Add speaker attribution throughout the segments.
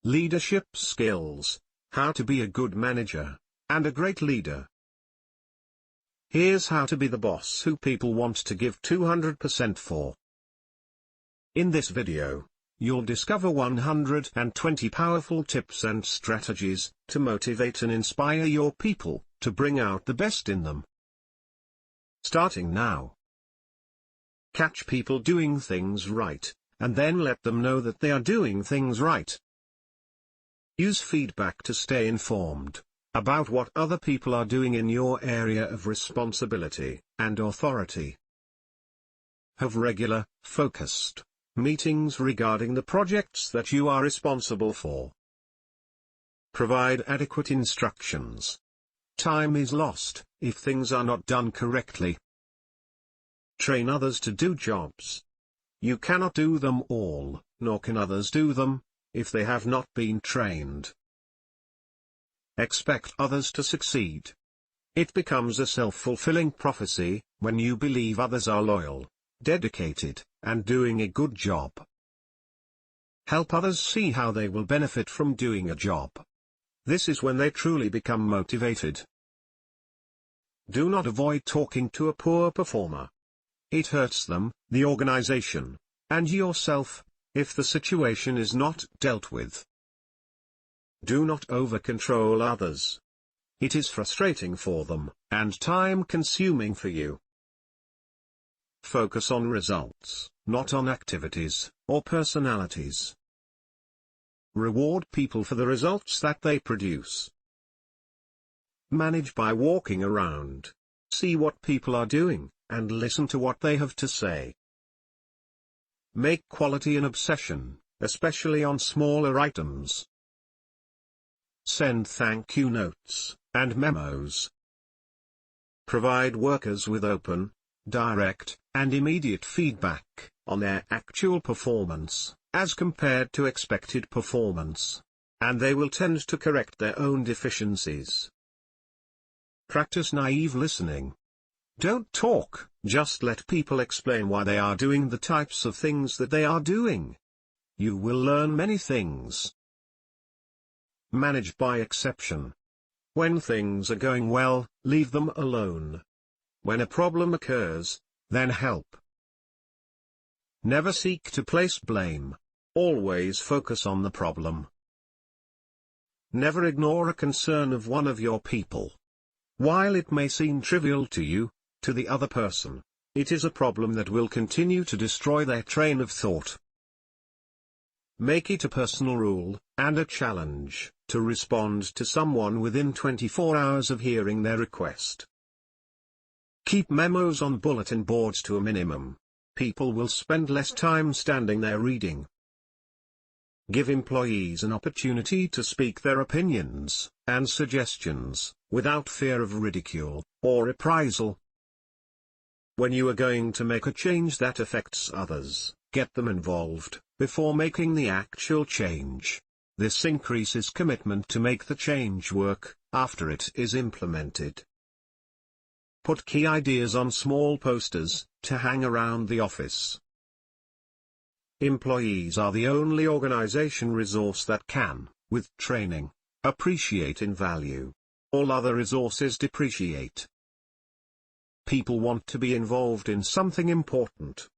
Speaker 1: Leadership skills: how to be a good manager and a great leader. Here's how to be the boss who people want to give 200% for. In this video, you'll discover 120 powerful tips and strategies to motivate and inspire your people to bring out the best in them. Starting now. Catch people doing things right, and then let them know that they are doing things right. Use feedback to stay informed about what other people are doing in your area of responsibility and authority. Have regular, focused meetings regarding the projects that you are responsible for. Provide adequate instructions. Time is lost if things are not done correctly. Train others to do jobs. You cannot do them all, nor can others do them, if they have not been trained. Expect others to succeed. It becomes a self-fulfilling prophecy when you believe others are loyal, dedicated, and doing a good job. Help others see how they will benefit from doing a job. This is when they truly become motivated. Do not avoid talking to a poor performer. It hurts them, the organization, and yourself, if the situation is not dealt with. Do not over-control others. It is frustrating for them, and time-consuming for you. Focus on results, not on activities, or personalities. Reward people for the results that they produce. Manage by walking around. See what people are doing, and listen to what they have to say. Make quality an obsession, especially on smaller items. Send thank you notes and memos. Provide workers with open, direct, and immediate feedback on their actual performance, as compared to expected performance, and they will tend to correct their own deficiencies. Practice naive listening. Don't talk, just let people explain why they are doing the types of things that they are doing. You will learn many things. Manage by exception. When things are going well, leave them alone. When a problem occurs, then help. Never seek to place blame. Always focus on the problem. Never ignore a concern of one of your people. While it may seem trivial to you, to the other person, it is a problem that will continue to destroy their train of thought. Make it a personal rule, and a challenge, to respond to someone within 24 hours of hearing their request. Keep memos on bulletin boards to a minimum. People will spend less time standing there reading. Give employees an opportunity to speak their opinions and suggestions, without fear of ridicule or reprisal. When you are going to make a change that affects others, get them involved before making the actual change. This increases commitment to make the change work after it is implemented. Put key ideas on small posters to hang around the office. Employees are the only organization resource that can, with training, appreciate in value. All other resources depreciate. People want to be involved in something important.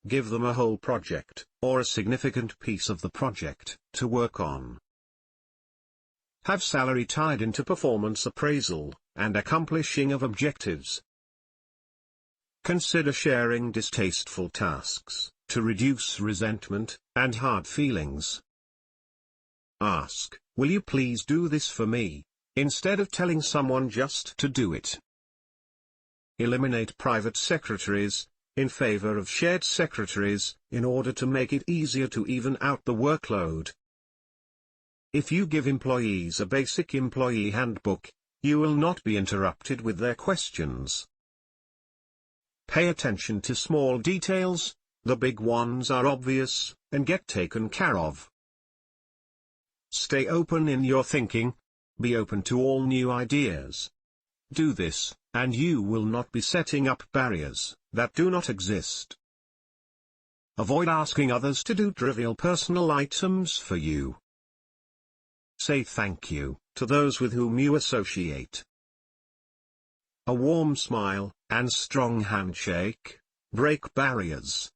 Speaker 1: Give them a whole project, or a significant piece of the project, to work on. Have salary tied into performance appraisal, and accomplishing of objectives. Consider sharing distasteful tasks, to reduce resentment, and hard feelings. Ask, will you please do this for me, instead of telling someone just to do it. Eliminate private secretaries, in favor of shared secretaries, in order to make it easier to even out the workload. If you give employees a basic employee handbook, you will not be interrupted with their questions. Pay attention to small details, the big ones are obvious, and get taken care of. Stay open in your thinking. Be open to all new ideas. Do this, and you will not be setting up barriers that do not exist. Avoid asking others to do trivial personal items for you. Say thank you to those with whom you associate. A warm smile and strong handshake break barriers.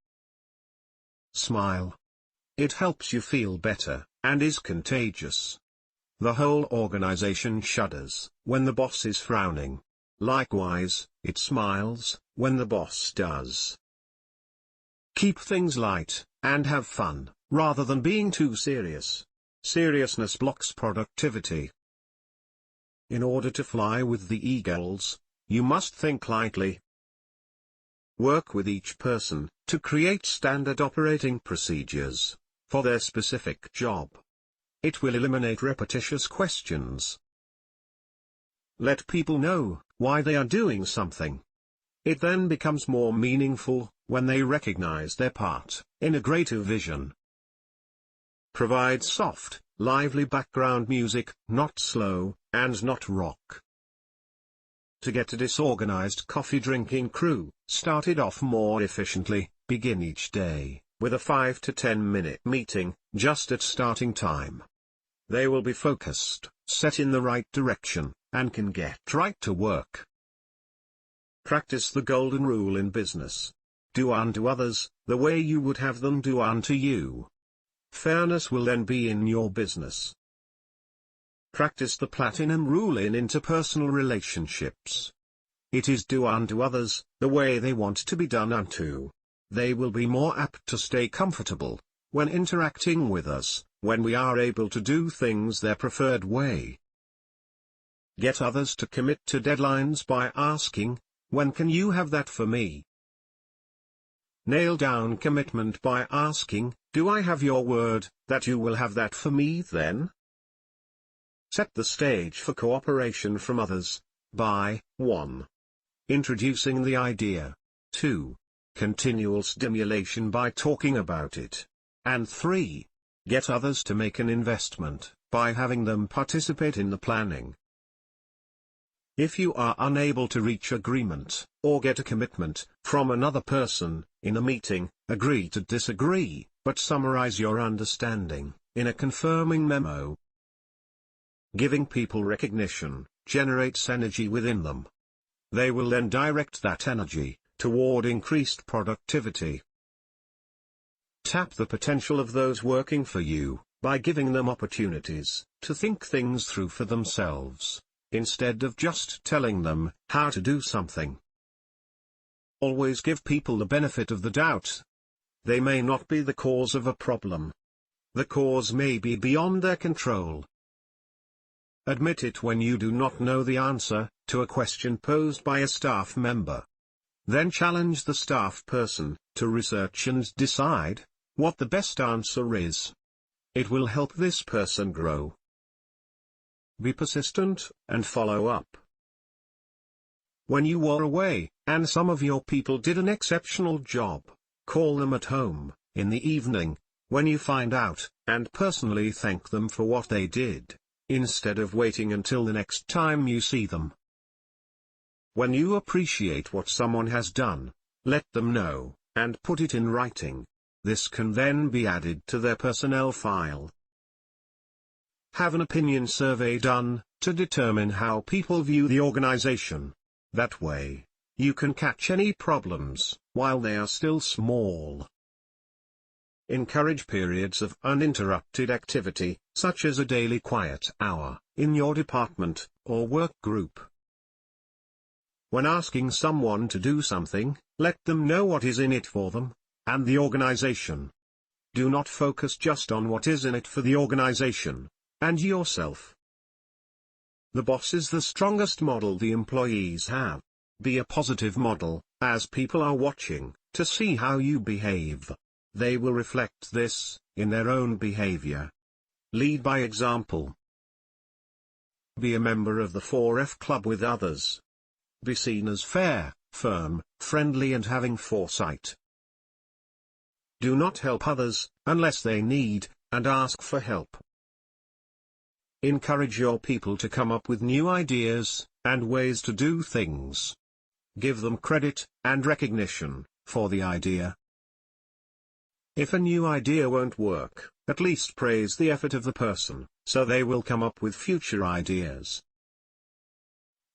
Speaker 1: Smile. It helps you feel better, and is contagious. The whole organization shudders when the boss is frowning. Likewise, it smiles when the boss does. Keep things light, and have fun, rather than being too serious. Seriousness blocks productivity. In order to fly with the eagles, you must think lightly. Work with each person to create standard operating procedures for their specific job. It will eliminate repetitious questions. Let people know why they are doing something. It then becomes more meaningful when they recognize their part in a greater vision. Provide soft, lively background music, not slow, and not rock. To get a disorganized coffee-drinking crew started off more efficiently, begin each day with a 5 to 10 minute meeting, just at starting time. They will be focused, set in the right direction, and can get right to work. Practice the golden rule in business. Do unto others the way you would have them do unto you. Fairness will then be in your business. Practice the platinum rule in interpersonal relationships. It is do unto others the way they want to be done unto. They will be more apt to stay comfortable when interacting with us, when we are able to do things their preferred way. Get others to commit to deadlines by asking, "When can you have that for me?" Nail down commitment by asking, "Do I have your word that you will have that for me then?" Set the stage for cooperation from others by 1. Introducing the idea, 2. Continual stimulation by talking about it, and 3. Get others to make an investment by having them participate in the planning. If you are unable to reach agreement, or get a commitment from another person in a meeting, agree to disagree, but summarize your understanding in a confirming memo. Giving people recognition generates energy within them. They will then direct that energy toward increased productivity. Tap the potential of those working for you by giving them opportunities to think things through for themselves, instead of just telling them how to do something. Always give people the benefit of the doubt. They may not be the cause of a problem. The cause may be beyond their control. Admit it when you do not know the answer to a question posed by a staff member. Then challenge the staff person to research and decide what the best answer is. It will help this person grow. Be persistent, and follow up. When you were away, and some of your people did an exceptional job, call them at home, in the evening, when you find out, and personally thank them for what they did, instead of waiting until the next time you see them. When you appreciate what someone has done, let them know, and put it in writing. This can then be added to their personnel file. Have an opinion survey done, to determine how people view the organization. That way, you can catch any problems, while they are still small. Encourage periods of uninterrupted activity, such as a daily quiet hour, in your department, or work group. When asking someone to do something, let them know what is in it for them, and the organization. Do not focus just on what is in it for the organization, and yourself. The boss is the strongest model the employees have. Be a positive model, as people are watching, to see how you behave. They will reflect this in their own behavior. Lead by example. Be a member of the 4F Club with others. Be seen as fair, firm, friendly and having foresight. Do not help others, unless they need, and ask for help. Encourage your people to come up with new ideas and ways to do things. Give them credit and recognition for the idea. If a new idea won't work, at least praise the effort of the person, so they will come up with future ideas.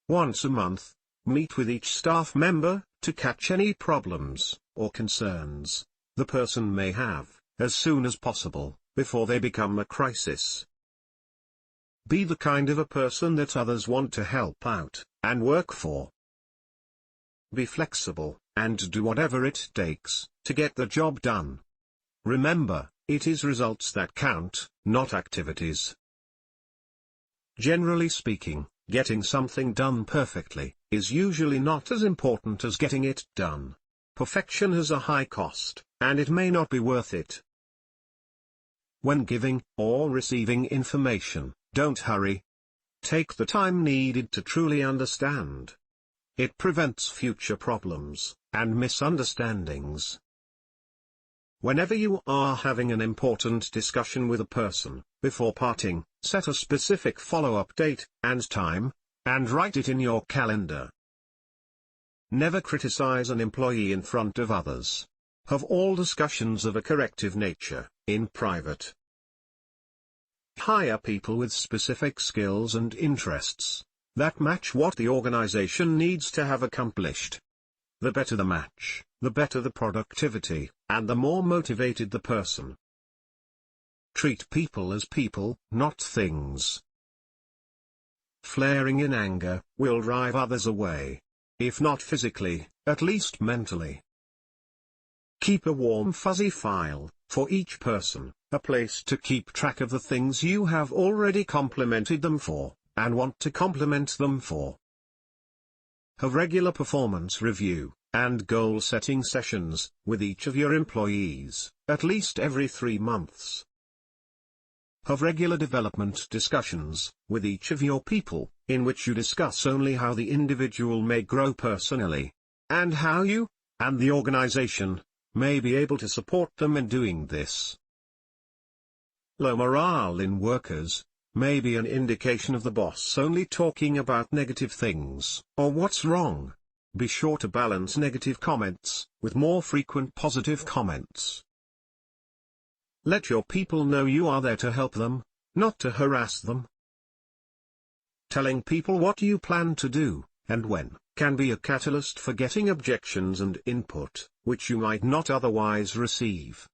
Speaker 1: Once a month, meet with each staff member to catch any problems or concerns the person may have, as soon as possible, before they become a crisis. Be the kind of a person that others want to help out and work for. Be flexible, and do whatever it takes to get the job done. Remember, it is results that count, not activities. Generally speaking, getting something done perfectly is usually not as important as getting it done. Perfection has a high cost, and it may not be worth it. When giving or receiving information, don't hurry. Take the time needed to truly understand. It prevents future problems and misunderstandings. Whenever you are having an important discussion with a person, before parting, set a specific follow-up date and time, and write it in your calendar. Never criticize an employee in front of others. Have all discussions of a corrective nature in private. Hire people with specific skills and interests that match what the organization needs to have accomplished. The better the match, the better the productivity, and the more motivated the person. Treat people as people, not things. Flaring in anger will drive others away. If not physically, at least mentally. Keep a warm fuzzy file for each person, a place to keep track of the things you have already complimented them for, and want to compliment them for. Have regular performance review and goal-setting sessions with each of your employees, at least every 3 months. Have regular development discussions with each of your people, in which you discuss only how the individual may grow personally, and how you, and the organization, may be able to support them in doing this. Low morale in workers may be an indication of the boss only talking about negative things, or what's wrong. Be sure to balance negative comments with more frequent positive comments. Let your people know you are there to help them, not to harass them. Telling people what you plan to do, and when, can be a catalyst for getting objections and input, which you might not otherwise receive.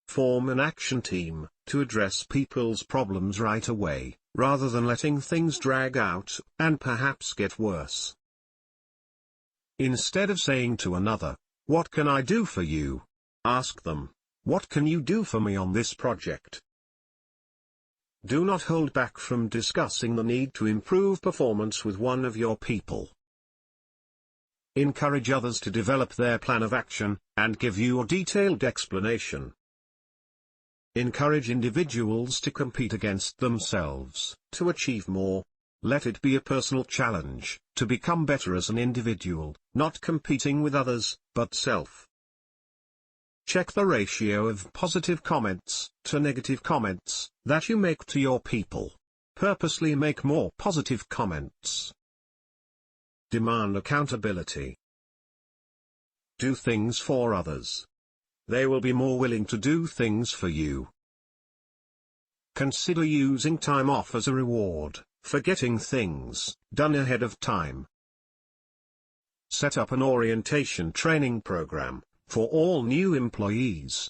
Speaker 1: Form an action team to address people's problems right away, rather than letting things drag out and perhaps get worse. Instead of saying to another, "What can I do for you?" ask them, "What can you do for me on this project?" Do not hold back from discussing the need to improve performance with one of your people. Encourage others to develop their plan of action, and give you a detailed explanation. Encourage individuals to compete against themselves, to achieve more. Let it be a personal challenge, to become better as an individual, not competing with others, but self. Check the ratio of positive comments to negative comments that you make to your people. Purposely make more positive comments. Demand accountability. Do things for others. They will be more willing to do things for you. Consider using time off as a reward for getting things done ahead of time. Set up an orientation training program for all new employees.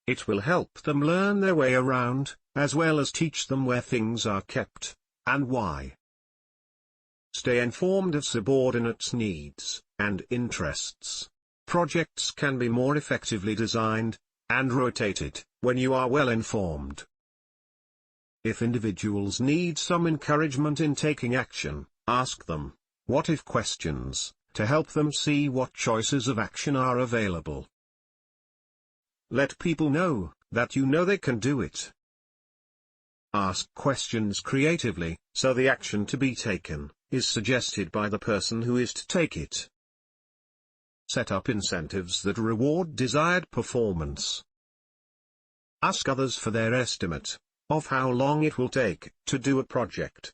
Speaker 1: It will help them learn their way around, as well as teach them where things are kept, and why. Stay informed of subordinates' needs and interests. Projects can be more effectively designed and rotated when you are well informed. If individuals need some encouragement in taking action, ask them what-if questions to help them see what choices of action are available. Let people know that you know they can do it. Ask questions creatively, so the action to be taken is suggested by the person who is to take it. Set up incentives that reward desired performance. Ask others for their estimate of how long it will take to do a project.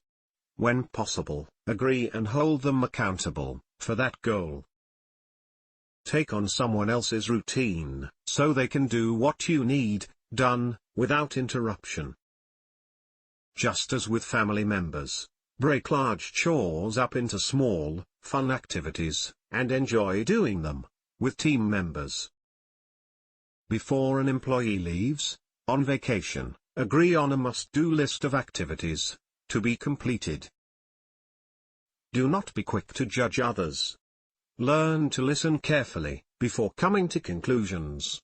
Speaker 1: When possible, agree and hold them accountable for that goal. Take on someone else's routine, so they can do what you need done, without interruption. Just as with family members, break large chores up into small, fun activities, and enjoy doing them with team members. Before an employee leaves, on vacation, agree on a must-do list of activities to be completed. Do not be quick to judge others. Learn to listen carefully before coming to conclusions.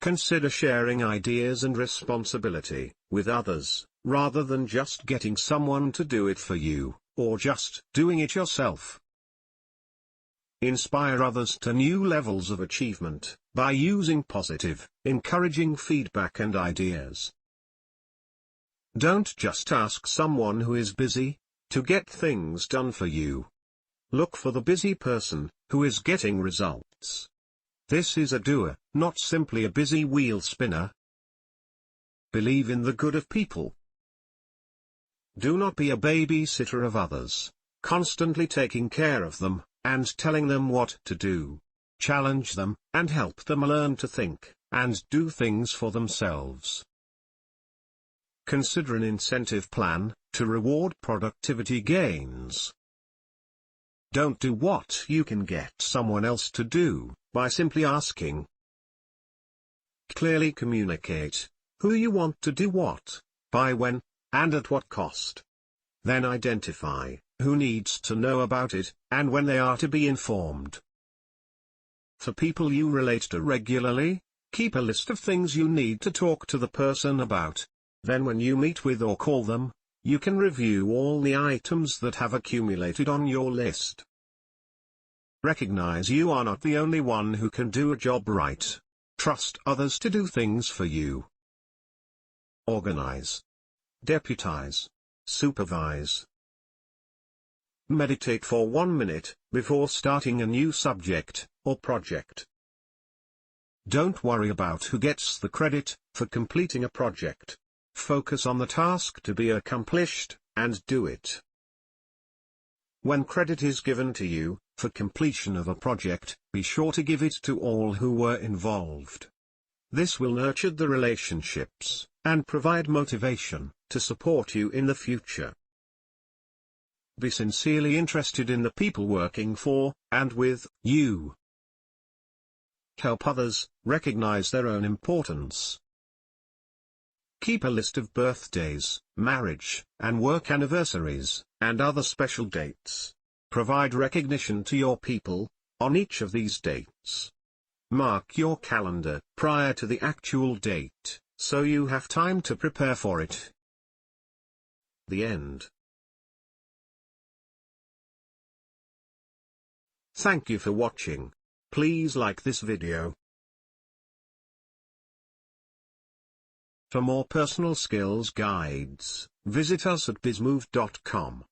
Speaker 1: Consider sharing ideas and responsibility with others, rather than just getting someone to do it for you, or just doing it yourself. Inspire others to new levels of achievement by using positive, encouraging feedback and ideas. Don't just ask someone who is busy to get things done for you. Look for the busy person who is getting results. This is a doer, not simply a busy wheel spinner. Believe in the good of people. Do not be a babysitter of others, constantly taking care of them, and telling them what to do. Challenge them, and help them learn to think, and do things for themselves. Consider an incentive plan to reward productivity gains. Don't do what you can get someone else to do by simply asking. Clearly communicate who you want to do what, by when, and at what cost. Then identify who needs to know about it, and when they are to be informed. For people you relate to regularly, keep a list of things you need to talk to the person about. Then when you meet with or call them, you can review all the items that have accumulated on your list. Recognize you are not the only one who can do a job right. Trust others to do things for you. Organize. Deputize. Supervise. Meditate for 1 minute before starting a new subject or project. Don't worry about who gets the credit for completing a project. Focus on the task to be accomplished, and do it. When credit is given to you for completion of a project, be sure to give it to all who were involved. This will nurture the relationships, and provide motivation to support you in the future. Be sincerely interested in the people working for, and with, you. Help others recognize their own importance. Keep a list of birthdays, marriage, and work anniversaries, and other special dates. Provide recognition to your people on each of these dates. Mark your calendar prior to the actual date, so you have time to prepare for it. The end. Thank you for watching. Please like this video. For more personal skills guides, visit us at bizmove.com.